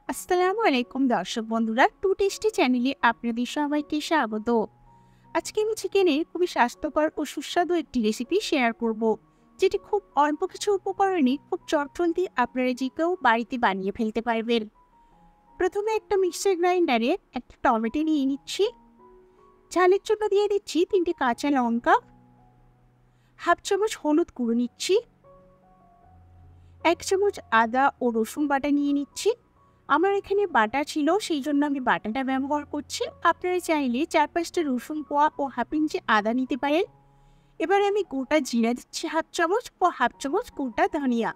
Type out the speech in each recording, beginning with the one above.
আসসালামু আলাইকুম দর্শক বন্ধুরা, টু টেস্টি চ্যানেলে আপনাদের সবাইকে স্বাগত। আজকে আমি চিকেনের খুবই স্বাস্থ্যকর ও সুস্বাদু একটি রেসিপি শেয়ার করব, যেটি খুব অল্প কিছু উপকরণে খুব চটজলদি আপনারা যে কেউ বাড়িতে বানিয়ে ফেলতে পারবেন। প্রথমে একটা মিক্সার গ্রাইন্ডারে একটা টমেটো নিয়ে নিচ্ছি। ঝালের জন্য দিয়ে দিচ্ছি 3টে কাঁচা লঙ্কা, হাফ চামচ হলুদ গুঁড়ো নিচ্ছি, 1 চামচ আদা ও রসুন বাটা নিয়ে নিচ্ছি। আমার এখানে বাটা ছিল, সেই জন্য আমি বাটাটা ব্যবহার করছি। আপনারা চাইলে 4-5টা রসুন কোয়া ও হাফ ইঞ্চি আদা নিতে পারেন। এবার আমি গোটা জিরা দিচ্ছি হাফ চামচ ও হাফ চামচ গোটা ধনিয়া।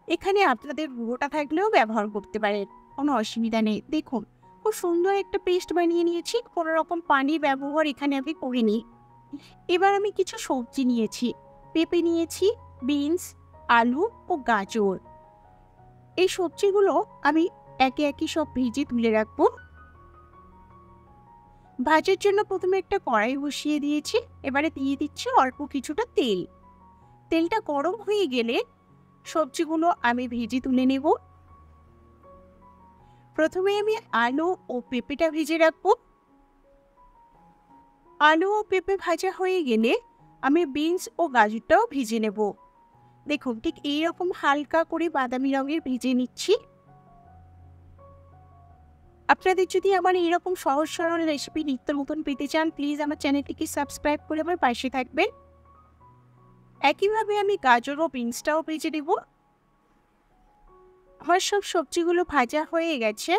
এখানে আপনাদের গুঁড়োটা থাকলেও ব্যবহার করতে পারেন, কোনো অসুবিধা নেই। দেখুন, খুব সুন্দর একটা পেস্ট বানিয়ে নিয়েছি, কোনো রকম পানি ব্যবহার এখানে আমি করিনি। এবার আমি কিছু সবজি নিয়েছি, পেঁপে নিয়েছি, বিনস, আলু ও গাজর। এই সবজিগুলো আমি একে একে সব ভেজে তুলে রাখবো। ভাজার জন্য প্রথমে একটা কড়াই বসিয়ে দিয়েছি। এবারে দিয়ে দিচ্ছি অল্প কিছুটা তেল। তেলটা গরম হয়ে গেলে সবজিগুলো আমি ভেজে তুলে নেব। প্রথমে আমি আলু ও পেঁপেটা ভেজে রাখবো। আলু ও পেঁপে ভাজা হয়ে গেলে আমি বিনস ও গাজরটাও ভেজে নেব। দেখুন, ঠিক এইরকম হালকা করে বাদামি রঙের ভেজে নিচ্ছি। আপনাদের যদি আমার এরকম সহজ সরল রেসিপি নিত্য নতুন পেতে চান, প্লিজ আমার চ্যানেলটিকে সাবস্ক্রাইব করে আমার পাশে থাকবেন। একইভাবে আমি গাজর ও বিনসটাও ভেজে নেব। আমার সব সবজিগুলো ভাজা হয়ে গেছে।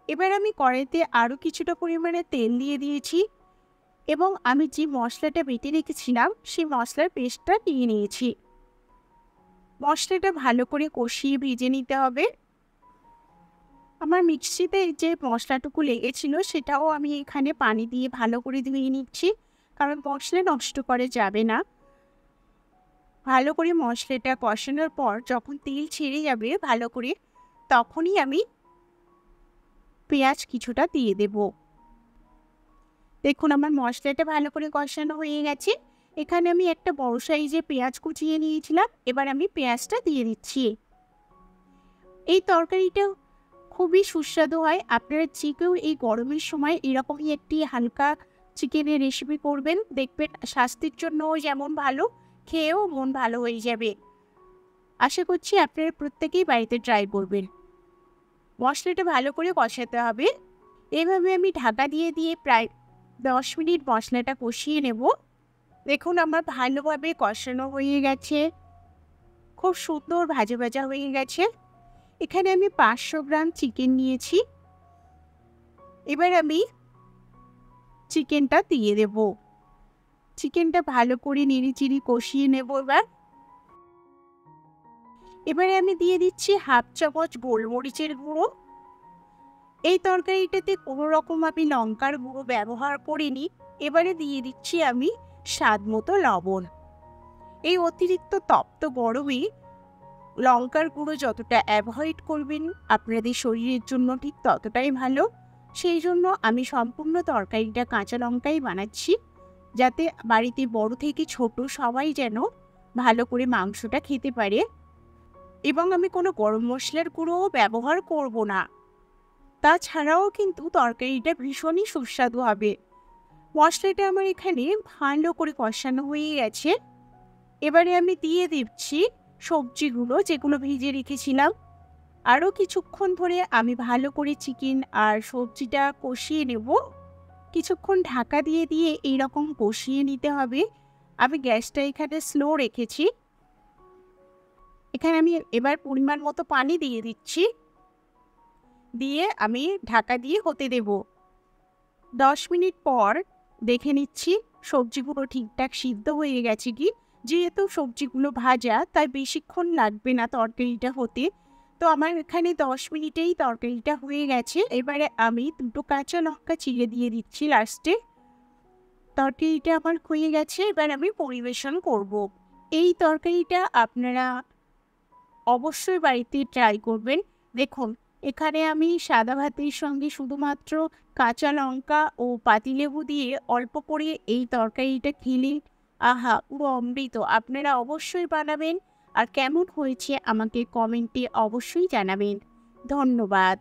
এবার আমি কড়াইতে আরও কিছুটা পরিমাণে তেল দিয়ে দিয়েছি এবং আমি যে মশলাটা বেটে রেখেছিলাম সেই মশলার পেস্টটা নিয়ে নিয়েছি। মশলাটা ভালো করে কষিয়ে ভেজে নিতে হবে। আমার মিক্সিতে যে মশলাটুকু লেগেছিল সেটাও আমি এখানে পানি দিয়ে ভালো করে ধুয়ে নিচ্ছি, কারণ মশলা নষ্ট করা যাবে না। ভালো করে মশলাটা কষানোর পর যখন তেল ছেড়ে যাবে ভালো করে, তখনই আমি পেঁয়াজ কিছুটা দিয়ে দেব। দেখুন, আমার মশলাটা ভালো করে কষানো হয়ে গেছে। এখানে আমি একটা বড় সাইজে পেঁয়াজ কুচিয়ে নিয়েছিলাম। এবার আমি পেঁয়াজটা দিয়ে দিচ্ছি। এই তরকারিটা খুবই সুস্বাদু হয়। আপনারা যে কেউ এই গরমের সময় এরকমই একটি হালকা চিকেনের রেসিপি করবেন, দেখবেন স্বাস্থ্যের জন্যও যেমন ভালো, খেয়েও মন ভালো হয়ে যাবে। আশা করছি আপনারা প্রত্যেকেই বাড়িতে ট্রাই করবেন। মশলাটা ভালো করে কষাতে হবে। এভাবে আমি ঢাকা দিয়ে দিয়ে প্রায় 10 মিনিট মশলাটা কষিয়ে নেব। দেখুন, আমার ভালোভাবে কষানো হয়ে গেছে, খুব সুন্দর ভাজা ভাজা হয়ে গেছে। এখানে আমি 500 গ্রাম চিকেন নিয়েছি। এবার আমি চিকেনটা দিয়ে দেব। চিকেনটা ভালো করে নেড়েচেড়ে কষিয়ে নেব। এবারে আমি দিয়ে দিচ্ছি হাফ চামচ গোলমরিচের গুঁড়ো। এই তরকারিটাতে কোনো রকম আমি লঙ্কার গুঁড়ো ব্যবহার করিনি। এবারে দিয়ে দিচ্ছি আমি স্বাদ মতো লবণ। এই অতিরিক্ত তপ্ত গরমে লঙ্কার গুঁড়ো যতটা অ্যাভয়েড করবেন আপনাদের শরীরের জন্য ঠিক ততটাই ভালো। সেই জন্য আমি সম্পূর্ণ তরকারিটা কাঁচা লঙ্কাই বানাচ্ছি, যাতে বাড়িতে বড় থেকে ছোট সবাই যেন ভালো করে মাংসটা খেতে পারে। এবং আমি কোনো গরম মশলার গুঁড়োও ব্যবহার করব না। তাছাড়াও কিন্তু তরকারিটা ভীষণই সুস্বাদু হবে। মশলাটা আমার এখানে ভালো করে কষানো হয়ে গেছে। এবারে আমি দিয়ে দিচ্ছি সবজিগুলো যেগুলো ভেজে রেখেছিলাম। আরও কিছুক্ষণ ধরে আমি ভালো করে চিকেন আর সবজিটা কষিয়ে নেব। কিছুক্ষণ ঢাকা দিয়ে দিয়ে এইরকম কষিয়ে নিতে হবে। আমি গ্যাসটা এখানে স্লো রেখেছি। এখানে আমি এবার পরিমাণ মতো পানি দিয়ে দিচ্ছি, দিয়ে আমি ঢাকা দিয়ে হতে দেব। 10 মিনিট পর দেখে নিচ্ছি সবজিগুলো ঠিকঠাক সিদ্ধ হয়ে গেছে কি। যেহেতু সবজিগুলো ভাজা, তাই বেশিক্ষণ লাগবে না তরকারিটা হতে। তো আমার এখানে 10 মিনিটেই তরকারিটা হয়ে গেছে। এবারে আমি 2টো কাঁচা লঙ্কা চিড়ে দিয়ে দিচ্ছি লাস্টে। তরকারিটা আমার হয়ে গেছে, এবার আমি পরিবেশন করব। এই তরকারিটা আপনারা অবশ্যই বাড়িতে ট্রাই করবেন। দেখুন, এখানে আমি সাদা ভাতের সঙ্গে শুধুমাত্র কাঁচা লঙ্কা ও পাতিলেবু দিয়ে অল্প করে এই তরকারিটা খেলে আহা, পুরো অমৃত। আপনারা অবশ্যই বানাবেন, আর কেমন হয়েছে আমাকে কমেন্টে অবশ্যই জানাবেন। ধন্যবাদ।